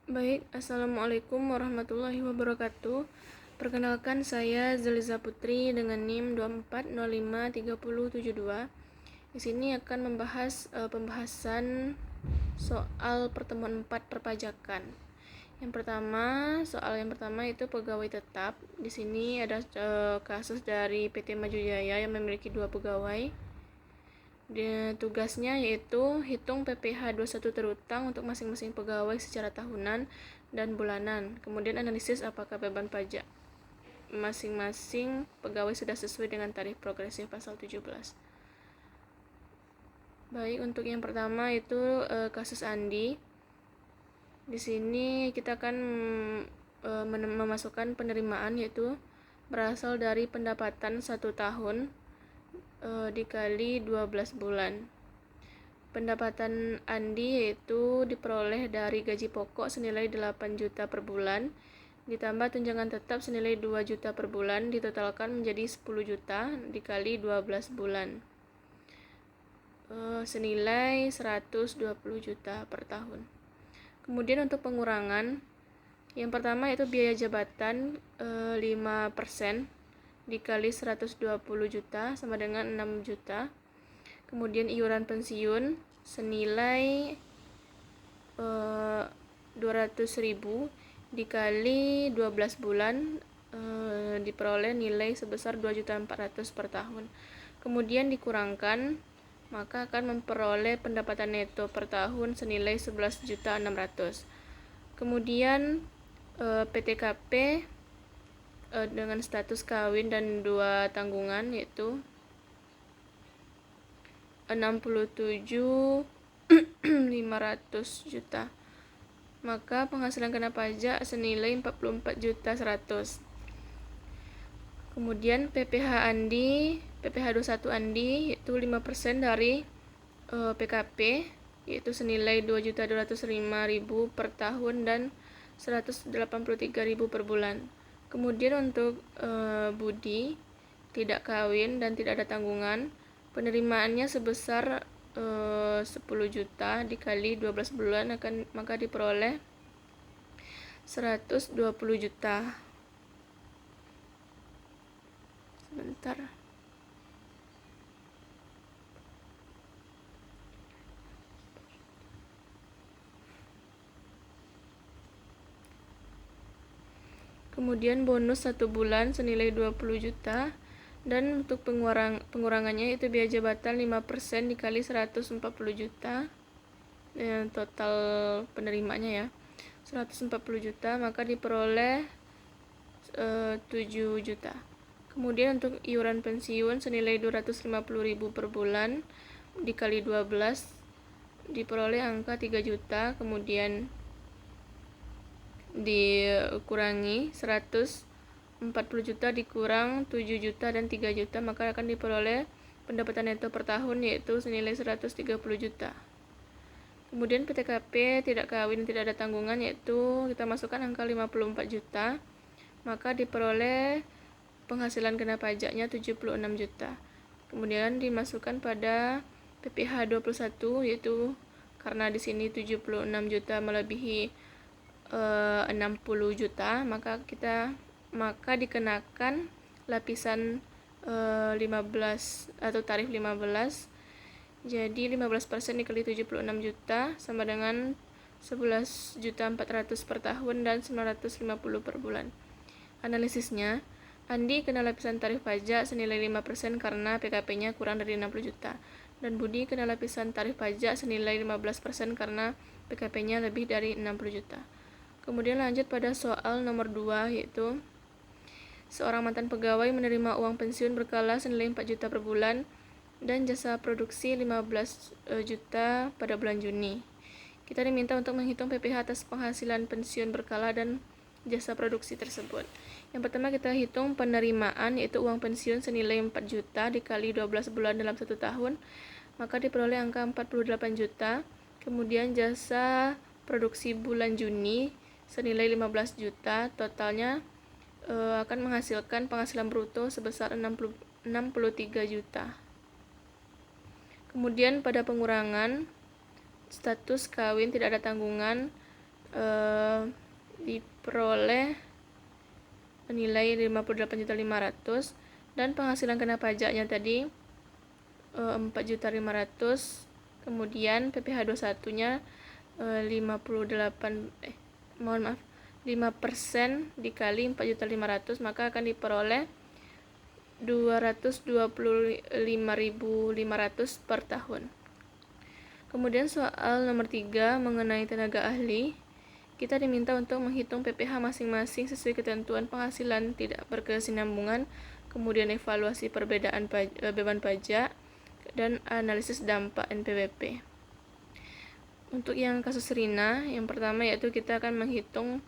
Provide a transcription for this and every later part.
Baik, Assalamualaikum warahmatullahi wabarakatuh. Perkenalkan, saya Zeliza Putri dengan NIM 24053072. Di sini akan membahas pembahasan soal pertemuan 4 perpajakan. Soal yang pertama itu pegawai tetap. Di sini ada kasus dari PT Maju Jaya yang memiliki 2 pegawai. Tugasnya yaitu hitung PPh 21 terutang untuk masing-masing pegawai secara tahunan dan bulanan. Kemudian analisis apakah beban pajak masing-masing pegawai sudah sesuai dengan tarif progresif pasal 17. Baik, untuk yang pertama itu kasus Andi. Di sini kita akan memasukkan penerimaan, yaitu berasal dari pendapatan 1 tahun dikali 12 bulan. Pendapatan Andi yaitu diperoleh dari gaji pokok senilai 8 juta per bulan, ditambah tunjangan tetap senilai 2 juta per bulan, ditotalkan menjadi 10 juta dikali 12 bulan, senilai 120 juta per tahun. Kemudian untuk pengurangan, yang pertama yaitu biaya jabatan 5% dikali 120 juta sama dengan 6 juta. Kemudian iuran pensiun senilai 200.000 dikali 12 bulan, diperoleh nilai sebesar 2.400.000 per tahun. Kemudian dikurangkan, maka akan memperoleh pendapatan neto per tahun senilai 11.600.000. Kemudian PTKP dengan status kawin dan 2 tanggungan yaitu 67.500 juta. Maka penghasilan kena pajak senilai 44.100.000. Kemudian PPh 21 Andi yaitu 5% dari PKP, yaitu senilai 2.205.000 per tahun dan 183.000 per bulan. Kemudian untuk Budi tidak kawin dan tidak ada tanggungan, penerimaannya sebesar 10 juta dikali 12 bulan maka diperoleh 120 juta. Sebentar. Kemudian bonus 1 bulan senilai 20 juta. Dan untuk pengurangannya itu biaya jabatan 5% dikali 140 juta. Total penerimanya ya 140 juta, maka diperoleh 7 juta. Kemudian untuk iuran pensiun senilai 250.000 per bulan dikali 12 diperoleh angka 3 juta. Kemudian dikurangi 140 juta dikurang 7 juta dan 3 juta, maka akan diperoleh pendapatan neto per tahun yaitu senilai 130 juta. Kemudian PTKP tidak kawin tidak ada tanggungan, yaitu kita masukkan angka 54 juta, maka diperoleh penghasilan kena pajaknya 76 juta. Kemudian dimasukkan pada PPh 21, yaitu karena di sini 76 juta melebihi 60 juta, maka dikenakan lapisan 15 atau tarif 15. Jadi 15% dikali 76 juta sama dengan 11.400.000 per tahun dan 950 per bulan. Analisisnya, Andi kena lapisan tarif pajak senilai 5% karena PKP-nya kurang dari 60 juta. Dan Budi kena lapisan tarif pajak senilai 15% karena PKP-nya lebih dari 60 juta. Kemudian lanjut pada soal nomor 2, yaitu seorang mantan pegawai menerima uang pensiun berkala senilai 4 juta per bulan dan jasa produksi 15 juta pada bulan Juni. Kita diminta untuk menghitung PPh atas penghasilan pensiun berkala dan jasa produksi tersebut. Yang pertama kita hitung penerimaan, yaitu uang pensiun senilai 4 juta dikali 12 bulan dalam 1 tahun, maka diperoleh angka 48 juta. Kemudian jasa produksi bulan Juni senilai 15 juta, totalnya akan menghasilkan penghasilan bruto sebesar 63 juta. Kemudian pada pengurangan, status kawin tidak ada tanggungan, diperoleh nilai 58.500.000 dan penghasilan kena pajaknya tadi 4.500.000. Kemudian PPh 21-nya 5% dikali 4.500.000, maka akan diperoleh 225.500 per tahun. Kemudian soal nomor 3 mengenai tenaga ahli. Kita diminta untuk menghitung PPh masing-masing sesuai ketentuan penghasilan tidak berkesinambungan, kemudian evaluasi perbedaan beban pajak, dan analisis dampak NPWP. Untuk yang kasus Rina, yang pertama yaitu kita akan menghitung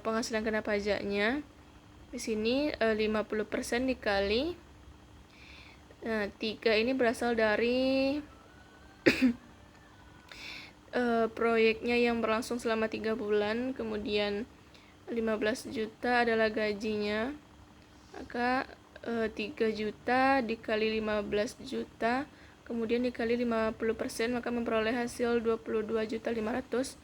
penghasilan kena pajaknya. Di sini 50% dikali 3 ini berasal dari proyeknya yang berlangsung selama 3 bulan, kemudian 15 juta adalah gajinya, maka 3 juta dikali 15 juta, kemudian dikali 50%, maka memperoleh hasil 22.500.000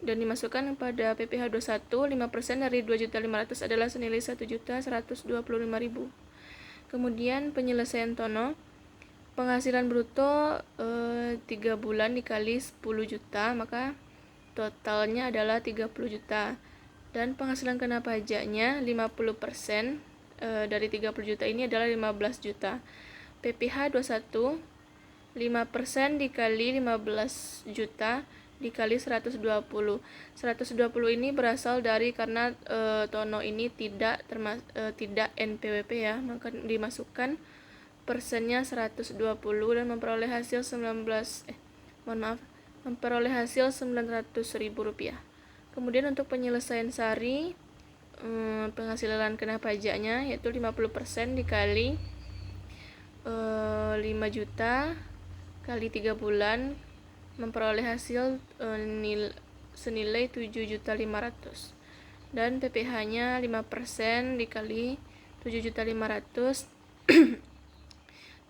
dan dimasukkan pada PPh 21. 5% dari 2.500.000 adalah senilai 1.125.000. Kemudian penyelesaian Tono, penghasilan bruto 3 bulan dikali 10 juta, maka totalnya adalah 30 juta. Dan penghasilan kena pajaknya 50% dari 30 juta ini adalah 15 juta. PPh 21, 5% dikali 15 juta dikali 120. 120 ini berasal dari karena Tono ini tidak NPWP ya, maka dimasukkan persennya 120 dan memperoleh hasil 900.000 rupiah. Kemudian untuk penyelesaian Sari, penghasilan kena pajaknya yaitu 50% dikali 5 juta kali 3 bulan memperoleh hasil senilai 7.500.000 dan PPh-nya 5% dikali 7.500.000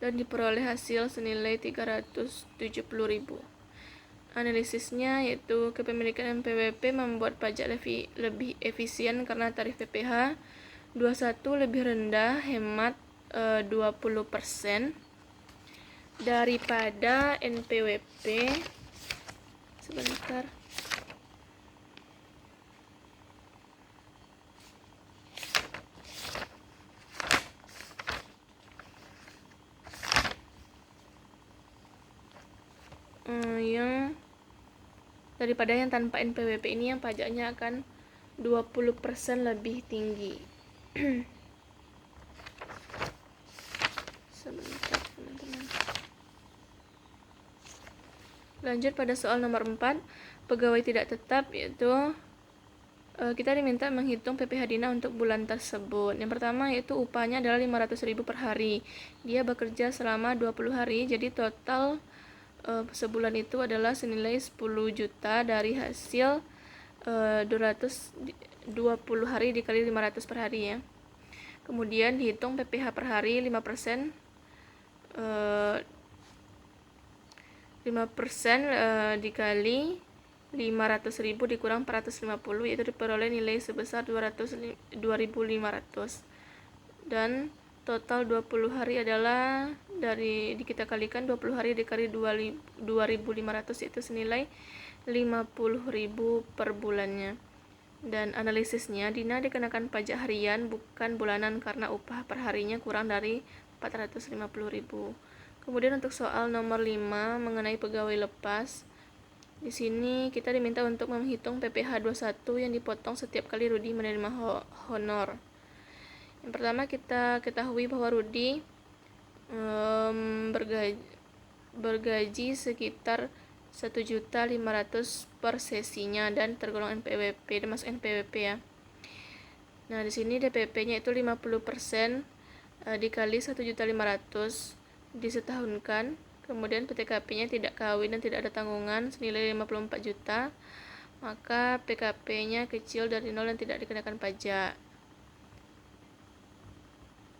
dan diperoleh hasil senilai 370.000. Analisisnya yaitu kepemilikan NPWP membuat pajak lebih efisien karena tarif PPh 21 lebih rendah, hemat 20% daripada NPWP. Sebentar. Yang daripada yang tanpa NPWP ini yang pajaknya akan 20% lebih tinggi. Sebentar teman-teman. Lanjut pada soal nomor 4, pegawai tidak tetap, yaitu kita diminta menghitung PPh Dina untuk bulan tersebut. Yang pertama yaitu upahnya adalah 500.000 per hari. Dia bekerja selama 20 hari, jadi total sebulan itu adalah senilai 10 juta dari hasil 220 hari dikali 500 per hari ya. Kemudian dihitung PPh per hari 5%, 5% dikali 500.000 dikurang 450, yaitu diperoleh nilai sebesar 2.500. Dan total 20 hari adalah kita kalikan 20 hari dikali 2.500, yaitu senilai 50.000 per bulannya. Dan analisisnya, Dina dikenakan pajak harian bukan bulanan karena upah per harinya kurang dari 450.000. Kemudian untuk soal nomor 5 mengenai pegawai lepas. Di sini kita diminta untuk menghitung PPh 21 yang dipotong setiap kali Rudi menerima honor. Yang pertama kita ketahui bahwa Rudi bergaji sekitar 1.500.000 per sesinya dan tergolong NPWP, masuk NPWP ya. Nah, di sini DPP-nya itu 50% dikali 1.500.000 disetahunkan. Kemudian PTKP-nya tidak kawin dan tidak ada tanggungan senilai 54 juta. Maka PKP-nya kecil dari 0 dan tidak dikenakan pajak.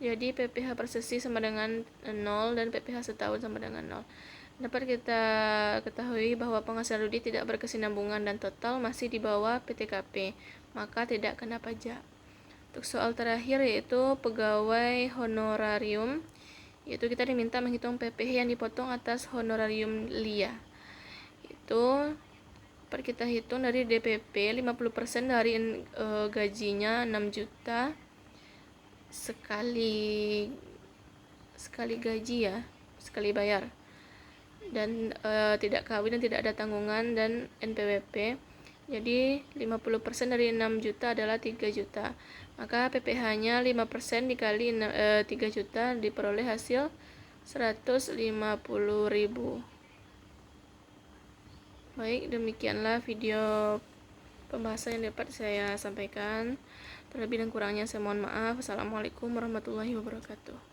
Jadi PPh per sesi sama dengan 0 dan PPh setahun sama dengan 0. Dapat kita ketahui bahwa penghasilan Rudi tidak berkesinambungan dan total masih di bawah PTKP, maka tidak kena pajak. Untuk soal terakhir yaitu pegawai honorarium, yaitu kita diminta menghitung PPh yang dipotong atas honorarium LIA. Itu kita hitung dari DPP 50% dari gajinya 6 juta sekali gaji ya, sekali bayar, dan tidak kawin dan tidak ada tanggungan dan NPWP. Jadi 50% dari 6 juta adalah 3 juta, maka PPh-nya 5% dikali 3 juta diperoleh hasil 150.000. Baik, demikianlah video pembahasan yang dapat saya sampaikan. Terlebih dan kurangnya saya mohon maaf. Assalamualaikum warahmatullahi wabarakatuh.